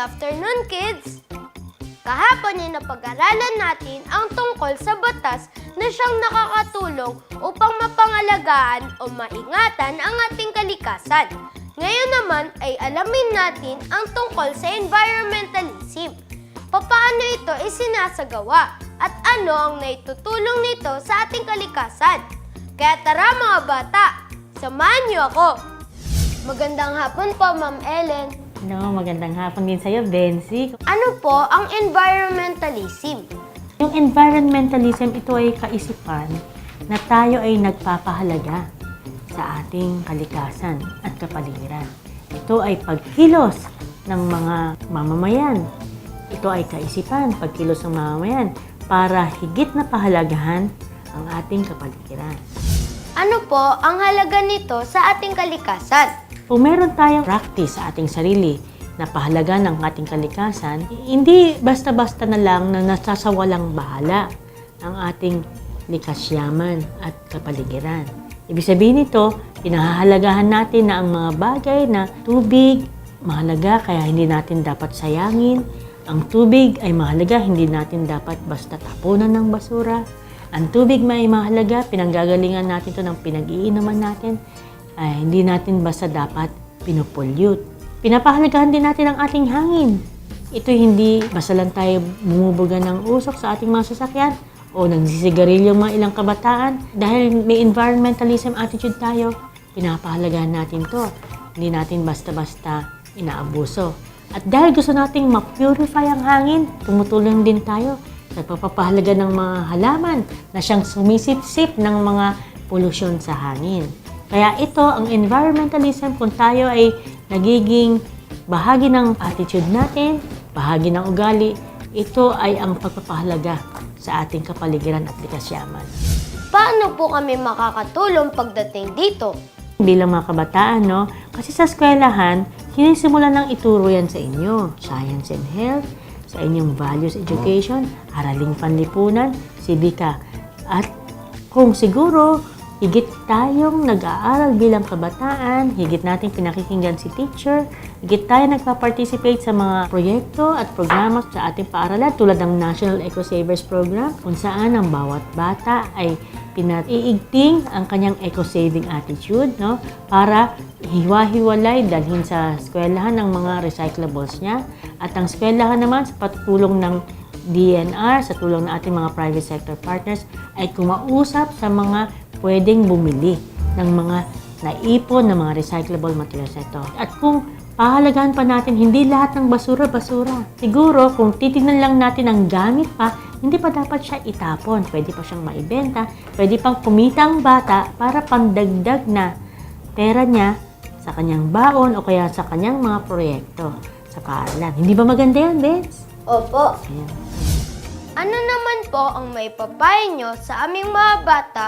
afternoon, kids! Kahapon ay napag-aralan natin ang tungkol sa batas na siyang nakakatulong upang mapangalagaan o maingatan ang ating kalikasan. Ngayon naman ay alamin natin ang tungkol sa environmentalism. Paano ito isinasagawa at ano ang naitutulong nito sa ating kalikasan. Kaya tara mga bata, samahan niyo ako! Magandang hapon po, Ma'am Ellen. No, magandang hapon din sa'yo, Benzi. Ano po ang environmentalism? Yung environmentalism, ito ay kaisipan na tayo ay nagpapahalaga sa ating kalikasan at kapaligiran. Ito ay pagkilos ng mga mamamayan. Ito ay kaisipan, pagkilos ng mamamayan para higit na pahalagahan ang ating kapaligiran. Ano po ang halaga nito sa ating kalikasan? Kung meron tayong practice sa ating sarili na pahalaga ng ating kalikasan, hindi basta-basta na lang na nasasawalang bahala ang ating likas yaman at kapaligiran. Ibig sabihin nito, pinahahalagahan natin na ang mga bagay na tubig, mahalaga kaya hindi natin dapat sayangin. Ang tubig ay mahalaga, hindi natin dapat basta tapunan ng basura. Ang tubig may mahalaga, pinanggagalingan natin ito ng pinag-iinuman natin. Ay hindi natin basta dapat pinopollute. Pinapahalagahan din natin ang ating hangin. Ito hindi basta lang tayo bumubuga ng usok sa ating mga sasakyan o nagsisigarilyo mga ilang kabataan. Dahil may environmentalism attitude tayo, pinapahalagahan natin to. Hindi natin basta-basta inaabuso. At dahil gusto nating ma-purify ang hangin, tumutulong din tayo sa pagpapahalaga ng mga halaman na siyang sumisip-sip ng mga polusyon sa hangin. Kaya ito, ang environmentalism, kung tayo ay nagiging bahagi ng attitude natin, bahagi ng ugali, ito ay ang pagpapahalaga sa ating kapaligiran at likas yaman. Paano po kami makakatulong pagdating dito? Bilang mga kabataan, no? Kasi sa eskwelahan, sinisimulan ng ituro yan sa inyo. Science and health, sa inyong values education, araling panlipunan, sibika. At kung siguro, higit tayong nag-aaral bilang kabataan, higit nating pinakikinggan si teacher, higit tayo nagpa-participate sa mga proyekto at programa sa ating paaralan tulad ng National Eco Savers Program kung saan ang bawat bata ay pinaiigting ang kanyang eco-saving attitude, no? Para hiwa-hiwalay dalhin sa eskwelahan ng mga recyclables niya at ang eskwelahan naman sa patulong ng DNR, sa tulong ng ating mga private sector partners ay kumausap sa mga pwedeng bumili ng mga naipon na mga recyclable materials ito. At kung pahalagahan pa natin, hindi lahat ng basura. Siguro, kung titignan lang natin ang gamit pa, hindi pa dapat siya itapon. Pwede pa siyang maibenta, pwede pang kumita ang bata para pandagdag na pera niya sa kanyang baon o kaya sa kanyang mga proyekto sa paaralan. Hindi ba maganda yan, Benz? Opo. Ayan. Ano naman po ang may papayo nyo sa aming mga bata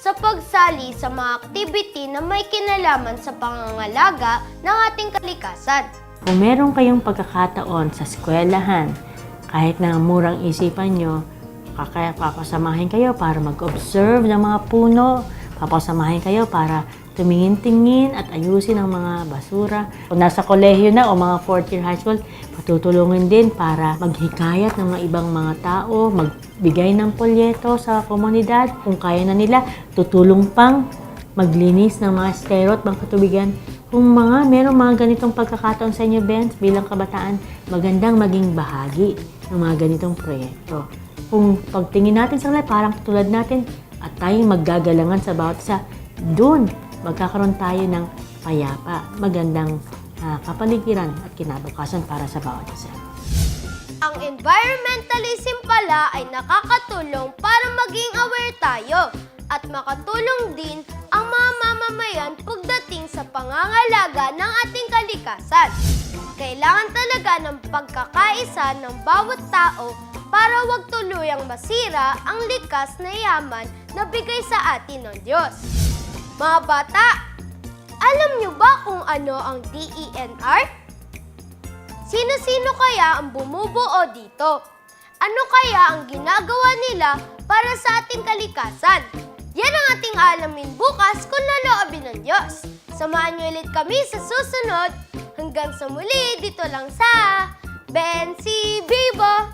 sa pagsali sa mga activity na may kinalaman sa pangangalaga ng ating kalikasan? Kung meron kayong pagkakataon sa eskwelahan, kahit na murang isipan nyo, papasamahin kayo para mag-observe ng mga puno, papasamahin kayo para tumingin-tingin at ayusin ang mga basura. Kung nasa kolehiyo na o mga 4th year high school, patutulungan din para maghikayat ng mga ibang mga tao, magbigay ng polyeto sa komunidad. Kung kaya na nila, tutulong pang maglinis ng mga estero at bangkatubigan. Kung merong mga ganitong pagkakataon sa inyo, Benz, bilang kabataan, magandang maging bahagi ng mga ganitong proyekto. Kung pagtingin natin sa kanila, parang tulad natin at tayong maggagalangan sa bawat isa, doon magkakaroon tayo ng payapa, magandang kapaligiran at kinabukasan para sa bawat isa. Ang environmentalism pala ay nakakatulong para maging aware tayo at makatulong din ang mga mamamayan pagdating sa pangangalaga ng ating kalikasan. Kailangan talaga ng pagkakaisa ng bawat tao para wag tuluyang masira ang likas na yaman na bigay sa atin ng Diyos. Mga bata, alam niyo ba kung ano ang DENR? Sino-sino kaya ang bumubuo dito? Ano kaya ang ginagawa nila para sa ating kalikasan? Yan ang ating alamin bukas kung naloobin ng Diyos. Samahan niyo ulit kami sa susunod. Hanggang sa muli, dito lang sa Ben si Bibo.